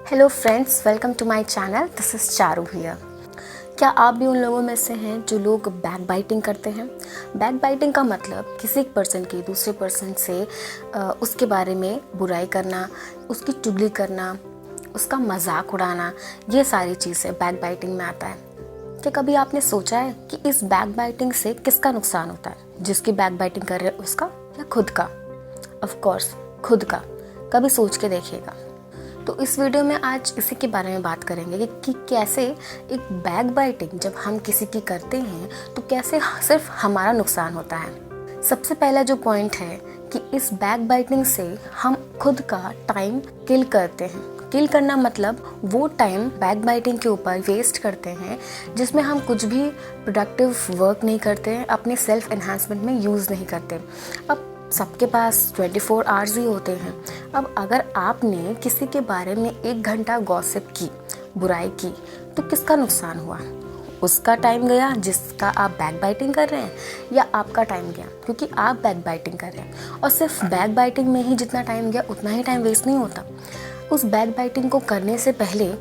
Hello friends, welcome to my channel. This is Charu भैया। क्या आप भी उन लोगों में से हैं जो लोग बैक बाइटिंग करते हैं? बैक बाइटिंग का मतलब किसी पर्सन की दूसरे पर्सन से उसके बारे में बुराई करना, उसकी चुगली करना, उसका मजाक उड़ाना, ये सारी चीज़ें बैक बाइटिंग में आता है। क्या कभी आपने सोचा है कि इस बैक बाइटिंग से किसका नुकसान होता है? जिसकी बैक बाइटिंग कर रहे उसका या खुद का? ऑफ कोर्स खुद का। कभी सोच के देखिएगा। तो इस वीडियो में आज इसी के बारे में बात करेंगे कि कैसे एक बैक बाइटिंग जब हम किसी की करते हैं तो कैसे सिर्फ हमारा नुकसान होता है। सबसे पहला जो पॉइंट है कि इस बैक बाइटिंग से हम खुद का टाइम किल करते हैं। किल करना मतलब वो टाइम बैक बाइटिंग के ऊपर वेस्ट करते हैं जिसमें हम कुछ भी प्रोडक्टिव वर्क नहीं करते हैं, अपने सेल्फ एनहांसमेंट में यूज़ नहीं करते। अब सबके पास 24 आवर्स ही होते हैं। अब अगर आपने किसी के बारे में 1 घंटा गॉसिप की, बुराई की, तो किसका नुकसान हुआ? उसका टाइम गया जिसका आप बैक बाइटिंग कर रहे हैं, या आपका टाइम गया क्योंकि आप बैक बाइटिंग कर रहे हैं? और सिर्फ बैक बाइटिंग में ही जितना टाइम गया उतना ही टाइम वेस्ट नहीं होता। उस बैक बाइटिंग को करने से पहले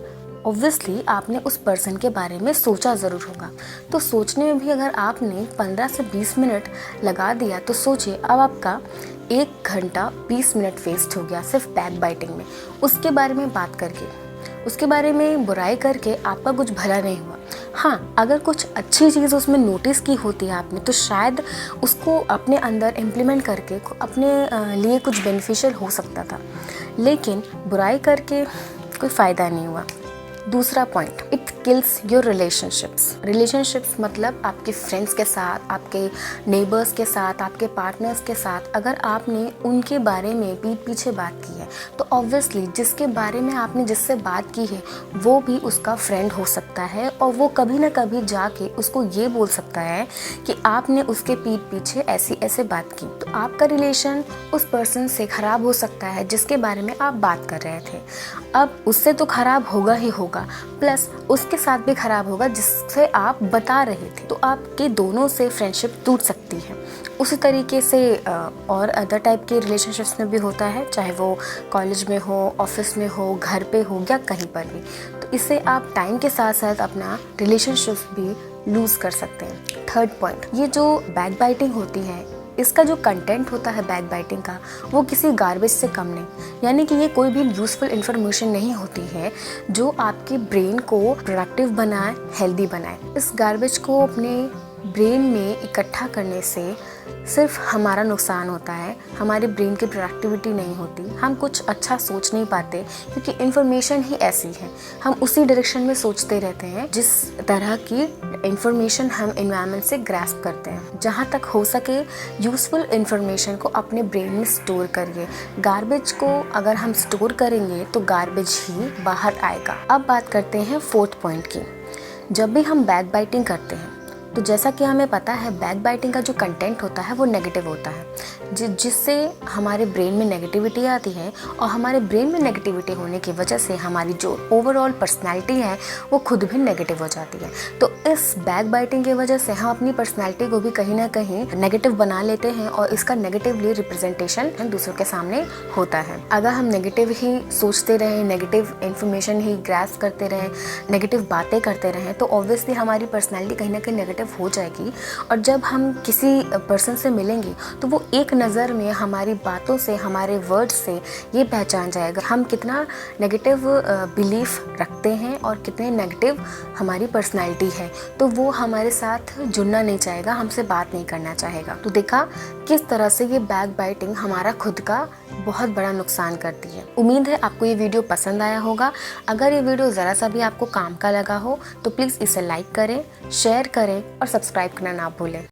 ऑब्वियसली आपने उस पर्सन के बारे में सोचा ज़रूर होगा। तो सोचने में भी अगर आपने 15 से 20 मिनट लगा दिया तो सोचिए अब आपका 1 घंटा 20 मिनट वेस्ट हो गया सिर्फ बैक बाइटिंग में। उसके बारे में बात करके, उसके बारे में बुराई करके आपका कुछ भला नहीं हुआ। हाँ, अगर कुछ अच्छी चीज़ उसमें नोटिस की होती है आपने तो शायद उसको अपने अंदर इम्प्लीमेंट करके अपने लिए कुछ बेनिफिशियल हो सकता था, लेकिन बुराई करके कोई फ़ायदा नहीं हुआ। दूसरा point, it kills your relationships मतलब आपके फ्रेंड्स के साथ, आपके नेबर्स के साथ, आपके पार्टनर्स के साथ अगर आपने उनके बारे में पीठ पीछे बात की है तो ऑब्वियसली जिसके बारे में आपने जिससे बात की है वो भी उसका फ्रेंड हो सकता है और वो कभी ना कभी जाके उसको ये बोल सकता है कि आपने उसके पीठ पीछे ऐसी ऐसे बात की। तो आपका रिलेशन उस पर्सन से ख़राब हो सकता है जिसके बारे में आप बात कर रहे थे। अब उससे तो ख़राब होगा ही होगा, प्लस उसके साथ भी ख़राब होगा जिससे आप बता रहे थे। तो आपके दोनों से फ्रेंडशिप टूट सकती है। उसी तरीके से और अदर टाइप के रिलेशनशिप्स में भी होता है, चाहे वो कॉलेज में हो, ऑफिस में हो, घर पे हो या कहीं पर भी। तो इससे आप टाइम के साथ साथ अपना रिलेशनशिप भी लूज़ कर सकते हैं। थर्ड पॉइंट, ये जो बैक बाइटिंग होती है इसका जो कंटेंट होता है बैक बाइटिंग का वो किसी गार्बेज से कम नहीं, यानी कि ये कोई भी यूज़फुल इन्फॉर्मेशन नहीं होती है जो आपके ब्रेन को प्रोडक्टिव बनाए, हेल्दी बनाए। इस गार्बेज को अपने ब्रेन में इकट्ठा करने से सिर्फ हमारा नुकसान होता है, हमारे ब्रेन की प्रोडक्टिविटी नहीं होती, हम कुछ अच्छा सोच नहीं पाते क्योंकि इन्फॉर्मेशन ही ऐसी है। हम उसी डायरेक्शन में सोचते रहते हैं जिस तरह की इन्फॉर्मेशन हम एनवायरनमेंट से ग्रैस्प करते हैं। जहाँ तक हो सके यूज़फुल इन्फॉर्मेशन को अपने ब्रेन में स्टोर करिए। गार्बेज को अगर हम स्टोर करेंगे तो गार्बेज ही बाहर आएगा। अब बात करते हैं फोर्थ पॉइंट की। जब भी हम बैक बाइटिंग करते हैं तो जैसा कि हमें पता है बैक बाइटिंग का जो कंटेंट होता है वो नेगेटिव होता है, जिससे हमारे ब्रेन में नेगेटिविटी आती है और हमारे ब्रेन में नेगेटिविटी होने की वजह से हमारी जो ओवरऑल पर्सनैलिटी है वो खुद भी नेगेटिव हो जाती है। तो इस बैक बाइटिंग की वजह से हम अपनी पर्सनैलिटी को भी कहीं ना कहीं नेगेटिव बना लेते हैं और इसका नेगेटिवली रिप्रेजेंटेशन दूसरों के सामने होता है। अगर हम नेगेटिव ही सोचते रहें, नेगेटिव इन्फॉर्मेशन ही ग्रैस्प करते रहें, नेगेटिव बातें करते रहें तो ऑब्वियसली हमारी पर्सनैलिटी कहीं ना कहीं नेगेटिव हो जाएगी। और जब हम किसी पर्सन से मिलेंगे तो वो एक नज़र में हमारी बातों से, हमारे वर्ड से ये पहचान जाएगा हम कितना नेगेटिव बिलीफ रखते हैं और कितने नेगेटिव हमारी पर्सनैलिटी है। तो वो हमारे साथ जुड़ना नहीं चाहेगा, हमसे बात नहीं करना चाहेगा। तो देखा किस तरह से ये बैक बाइटिंग हमारा खुद का बहुत बड़ा नुकसान करती है। उम्मीद है आपको ये वीडियो पसंद आया होगा। अगर ये वीडियो ज़रा सा भी आपको काम का लगा हो तो प्लीज़ इसे लाइक करें, शेयर करें और सब्सक्राइब करना ना भूलें।